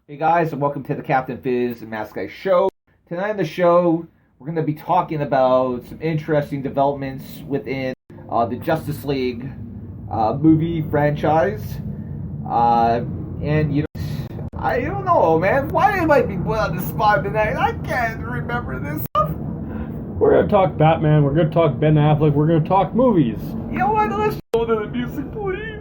Hey guys, and welcome to the Captain Fizz and Mask Guy show. Tonight on the show, we're going to be talking about some interesting developments within the Justice League movie franchise. I don't know, man. Why am I being put on the spot tonight? I can't remember this. We're going to talk Batman, we're going to talk Ben Affleck, we're going to talk movies. You know what? Let's go to the music, please.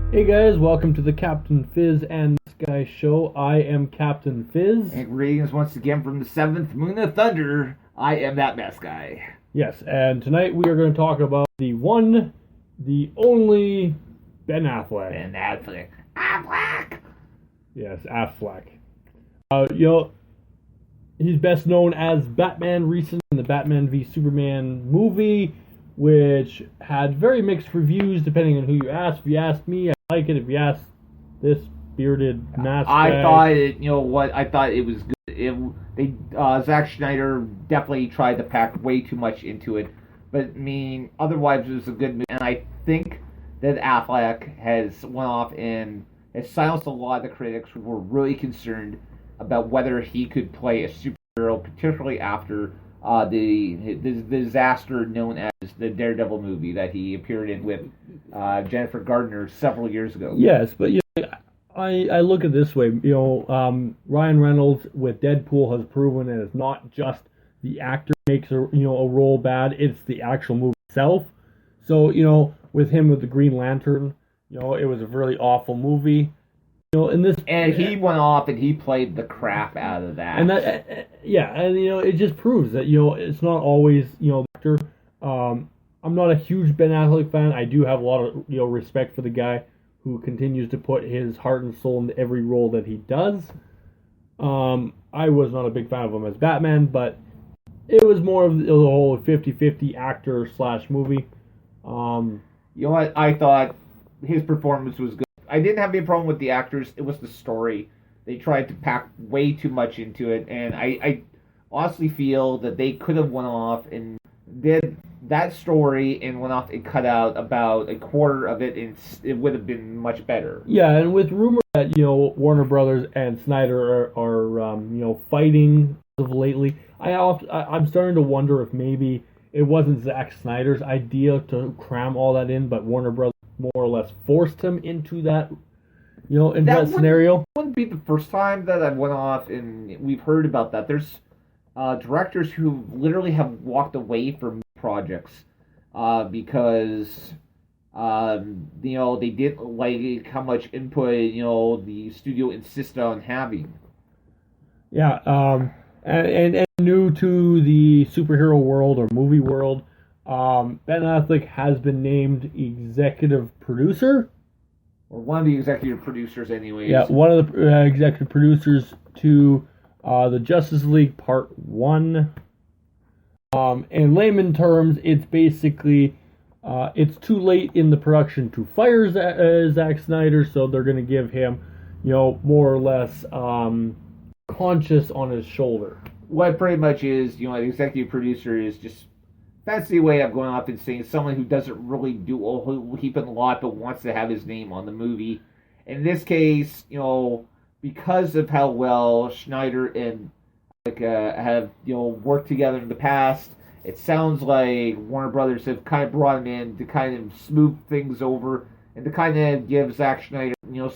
Hey guys, welcome to the Captain Fizz and Mask Guy show. I am Captain Fizz. And greetings once again from the 7th Moon of Thunder. I am that Mask Guy. Yes, and tonight we are going to talk about the one, the only Ben Affleck. Ben Affleck. Affleck! Yes, Affleck. He's best known as Batman recently in the Batman v Superman movie, which had very mixed reviews depending on who you ask. If you asked me, I like it. If you ask this bearded mask guy, I thought it was good. Zack Snyder definitely tried to pack way too much into it, but I mean, otherwise it was a good movie. And I think that Affleck has went off and has silenced a lot of the critics who were really concerned about whether he could play a superhero, particularly after the disaster known as the Daredevil movie that he appeared in with Jennifer Gardner several years ago. Yes, but I look at it this way. Ryan Reynolds with Deadpool has proven that it's not just the actor makes a role bad; it's the actual movie itself. So with him with the Green Lantern, it was a really awful movie. He went off and he played the crap out of that. And it just proves that it's not always the actor. I'm not a huge Ben Affleck fan. I do have a lot of respect for the guy who continues to put his heart and soul into every role that he does. I was not a big fan of him as Batman, but it was more of the whole 50-50 actor / movie. I thought his performance was good. I didn't have any problem with the actors. It was the story. They tried to pack way too much into it, and I honestly feel that they could have went off and did that story and went off and cut out about a quarter of it, and it would have been much better. Yeah, and with rumors that Warner Brothers and Snyder are fighting as of lately, I'm starting to wonder if maybe it wasn't Zack Snyder's idea to cram all that in, but Warner Brothers more or less forced him into that, that scenario. Wouldn't be the first time that I went off and we've heard about that. There's directors who literally have walked away from projects because they didn't like how much input the studio insisted on having. Yeah, and new to the superhero world or movie world, Ben Affleck has been named executive producer. Or one of the executive producers, anyways. Yeah, one of the executive producers to the Justice League Part 1. In layman terms, it's basically it's too late in the production to fire Zack Snyder, so they're going to give him, more or less conscious on his shoulder. What pretty much is, an executive producer is just fancy way of going off and saying someone who doesn't really do a whole heap of a lot but wants to have his name on the movie. In this case, because of how well Schneider and have worked together in the past, it sounds like Warner Brothers have kind of brought him in to kind of smooth things over and to kind of give Zack Snyder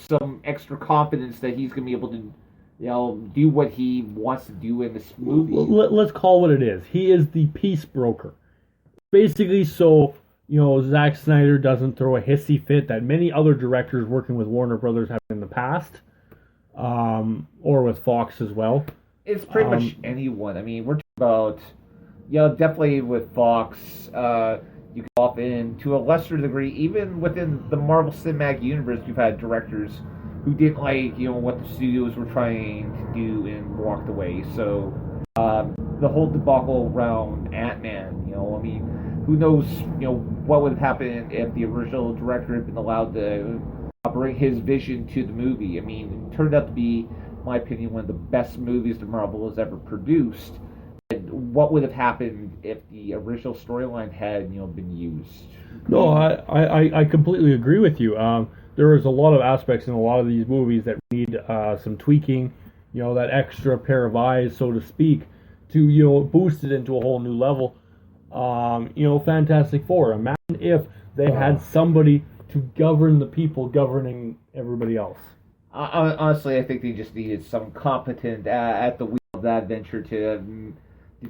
some extra confidence that he's going to be able to do what he wants to do in this movie. Let's call what it is. He is the peace broker. Basically, so Zack Snyder doesn't throw a hissy fit that many other directors working with Warner Brothers have in the past, or with Fox as well. It's pretty much anyone. I mean, we're talking about, definitely with Fox. You go off in to a lesser degree, even within the Marvel Cinematic Universe, you've had directors who didn't like, what the studios were trying to do and walked away. So, the whole debacle around Ant-Man, I mean, who knows, what would have happened if the original director had been allowed to bring his vision to the movie. I mean, it turned out to be, in my opinion, one of the best movies that Marvel has ever produced. And what would have happened if the original storyline had, been used? No, I completely agree with you. There is a lot of aspects in a lot of these movies that need some tweaking, that extra pair of eyes, so to speak, to, boost it into a whole new level. Fantastic Four. Imagine if they had somebody to govern the people governing everybody else. Honestly, I think they just needed some competent at the wheel of that venture to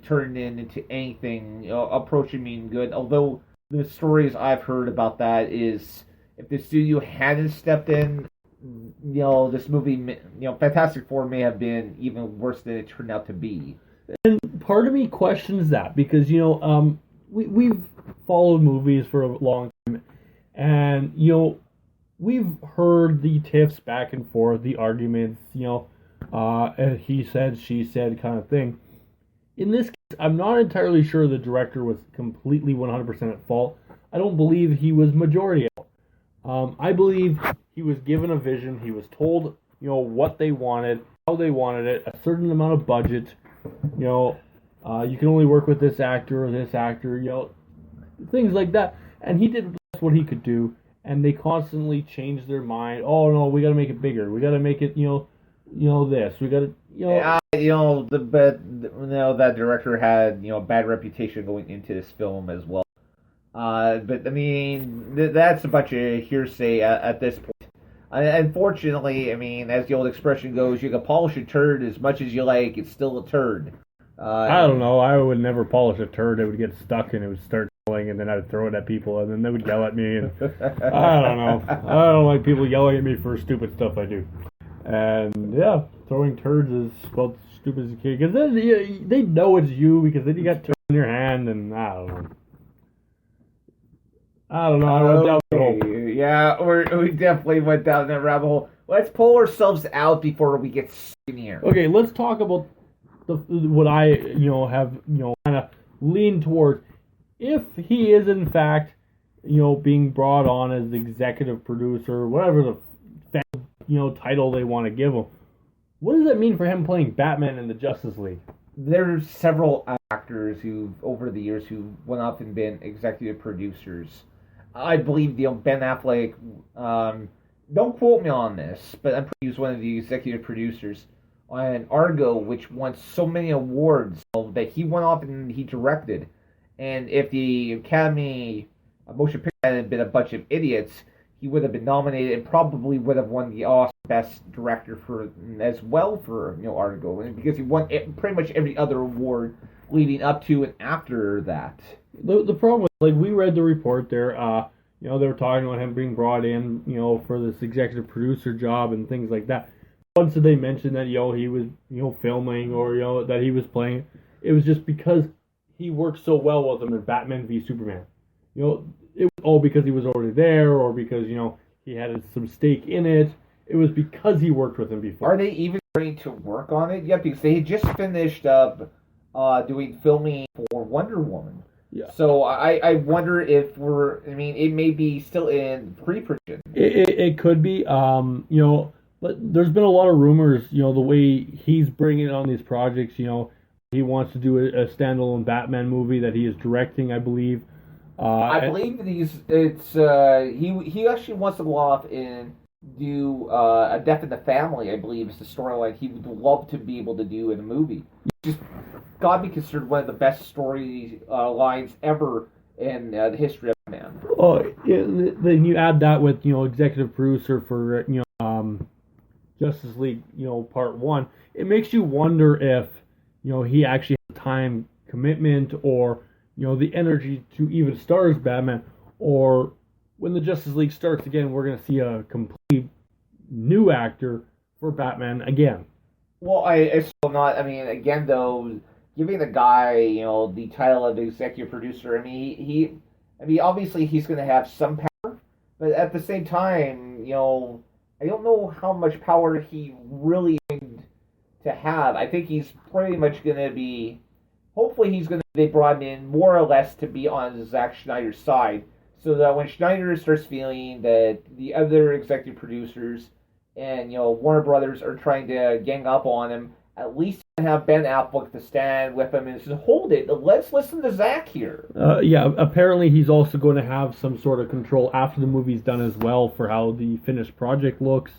turn it into anything approaching being good. Although the stories I've heard about that is if the studio hadn't stepped in, this movie, Fantastic Four may have been even worse than it turned out to be. And part of me questions that because we've followed movies for a long time, and we've heard the tiffs back and forth, the arguments, he said, she said kind of thing. In this case, I'm not entirely sure the director was completely 100% at fault. I don't believe he was majority at fault. I believe he was given a vision. He was told, what they wanted, how they wanted it, a certain amount of budget. You can only work with this actor or this actor, things like that. And he did what he could do. And they constantly changed their mind. Oh no, we got to make it bigger. We got to make it, this. We got to, that director had a bad reputation going into this film as well. But I mean, that's a bunch of hearsay at this point. Unfortunately, I mean, as the old expression goes, you can polish a turd as much as you like; it's still a turd. I don't know. I would never polish a turd. It would get stuck and it would start yelling, and then I'd throw it at people, and then they would yell at me. And I don't know. I don't like people yelling at me for stupid stuff I do. And yeah, throwing turds is spelled stupid as a kid because then they know it's you because then you got turds in your hand, and I don't know. I went down the hole. Yeah, we definitely went down that rabbit hole. Let's pull ourselves out before we get stuck here. Okay, let's talk about what I have kind of leaned towards. If he is in fact being brought on as the executive producer, whatever the title they want to give him, what does that mean for him playing Batman in the Justice League? There's several actors who over the years who went off and been executive producers. I believe Ben Affleck. Don't quote me on this, but I'm pretty sure he was one of the executive producers on Argo, which won so many awards that he went off and he directed. And if the Academy Motion Picture hadn't been a bunch of idiots, he would have been nominated and probably would have won the Oscar Best Director as well for Argo, because he won pretty much every other award leading up to and after that. The problem was, we read the report there. They were talking about him being brought in, for this executive producer job and things like that. Once they mentioned that he was filming or that he was playing, it was just because he worked so well with him in Batman v Superman. It was all because he was already there or because he had some stake in it. It was because he worked with him before. Are they even starting to work on it yet? Because they had just finished up doing filming for Wonder Woman. Yeah. So I wonder if it may be still in pre-production. It could be, but there's been a lot of rumors, the way he's bringing on these projects, he wants to do a standalone Batman movie that he is directing, I believe. I believe that he actually wants to go off and do a Death in the Family, I believe is the storyline he would love to be able to do in a movie. Just gotta be considered one of the best story lines ever in the history of man. Oh, then you add that with executive producer for Justice League Part 1. It makes you wonder if he actually has time commitment or the energy to even star as Batman, or when the Justice League starts again, we're going to see a complete new actor for Batman again. Well, I saw not. I mean, again, though, giving the guy, the title of executive producer. I mean, I mean, obviously he's going to have some power, but at the same time, I don't know how much power he really going to have. I think he's pretty much going to be. Hopefully, they brought him in more or less to be on Zack Snyder's side, so that when Schneider starts feeling that the other executive producers and Warner Brothers are trying to gang up on him, at least have Ben Affleck to stand with him and say, "Hold it, let's listen to Zack here." Yeah, apparently he's also going to have some sort of control after the movie's done as well for how the finished project looks.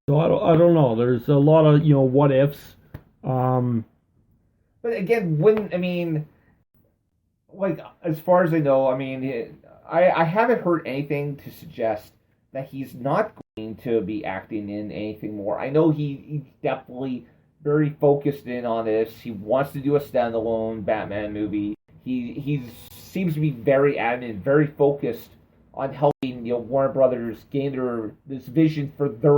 So I don't know. There's a lot of what ifs. But again, like as far as I know, I mean, I haven't heard anything to suggest that he's not going to be acting in anything more. I know he's definitely very focused in on this. He wants to do a standalone Batman movie. He seems to be very adamant, very focused on helping Warner Brothers gain this vision for their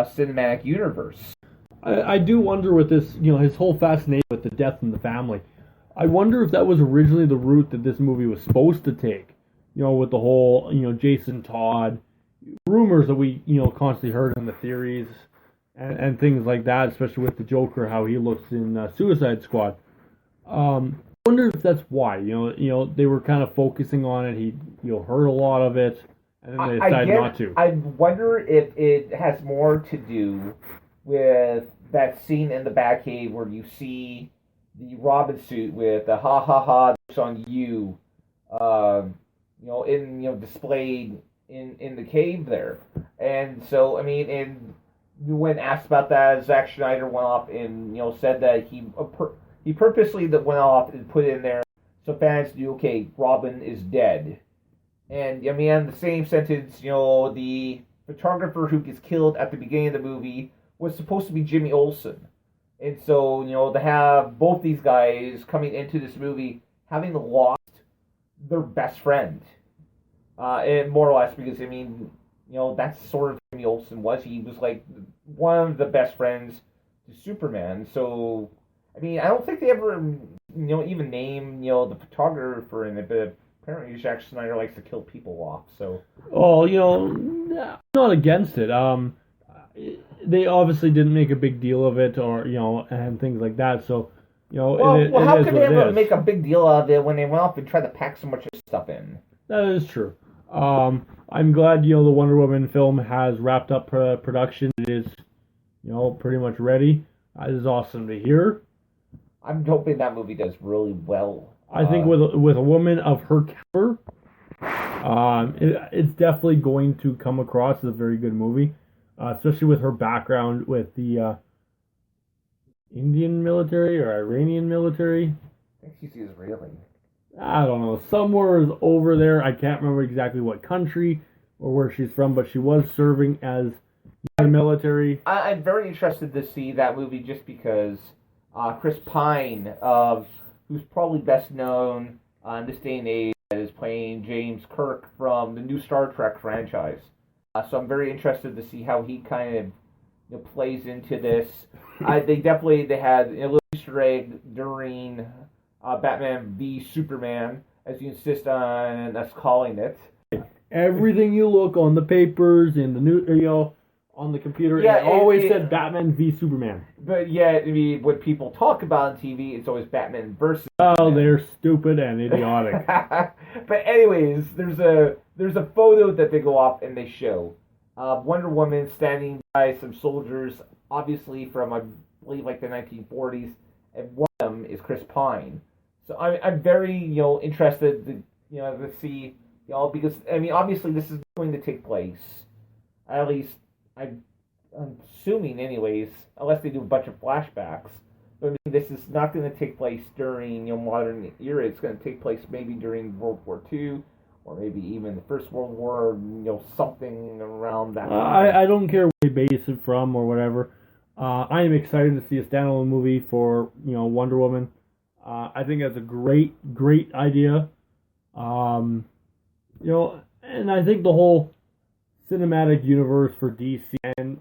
cinematic universe. I do wonder with this, his whole fascination with the death in the family. I wonder if that was originally the route that this movie was supposed to take. With the whole, Jason Todd rumors that we, constantly heard in the theories and things like that, especially with the Joker, how he looks in Suicide Squad. I wonder if that's why. They were kind of focusing on it. He, heard a lot of it, and then they decided not to. I wonder if it has more to do with that scene in the Batcave where you see the Robin suit with the ha ha ha on you, displayed in the cave there. And so, I mean, and when asked about that, Zack Snyder went off and said that he purposely went off and put in there so fans knew, okay, Robin is dead. And I mean, in the same sentence, the photographer who gets killed at the beginning of the movie was supposed to be Jimmy Olsen. And so, to have both these guys coming into this movie having lost their best friend, and more or less, because, I mean, that's sort of Jimmy Olsen was. He was, like, one of the best friends to Superman. So, I mean, I don't think they ever, even name, the photographer in it, but apparently Zack Snyder likes to kill people off, so. Oh, I'm not against it. They obviously didn't make a big deal of it, or and things like that. So, well, how could they ever make a big deal of it when they went off and tried to pack so much stuff in? That is true. I'm glad the Wonder Woman film has wrapped up production. It is, pretty much ready. That is awesome to hear. I'm hoping that movie does really well. I think with a woman of her caliber, it's definitely going to come across as a very good movie. Especially with her background with the Indian military or Iranian military. I think she's Israeli. I don't know. Somewhere over there. I can't remember exactly what country or where she's from, but she was serving as the military. I'm very interested to see that movie just because Chris Pine, who's probably best known in this day and age as playing James Kirk from the new Star Trek franchise. So I'm very interested to see how he kind of plays into this. They had a little Easter egg during Batman v Superman, as you insist on us calling it. Everything you look on the papers and the new, on the computer, it always said Batman v Superman. But yeah, I mean, when people talk about on TV, it's always Batman versus. Oh, Superman. They're stupid and idiotic. But anyways, there's a photo that they go off and they show Wonder Woman standing by some soldiers, obviously from I believe like the 1940s, and one of them is Chris Pine. So I'm very interested to see because I mean obviously this is going to take place, at least I'm assuming anyways, unless they do a bunch of flashbacks. But I mean, this is not going to take place during modern era. It's going to take place maybe during World War II, or maybe even the First World War. Something around that. I don't care where they base it from or whatever. I am excited to see a standalone movie for Wonder Woman. I think that's a great idea. And I think the whole cinematic universe for DC and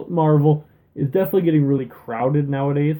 Marvel is definitely getting really crowded nowadays.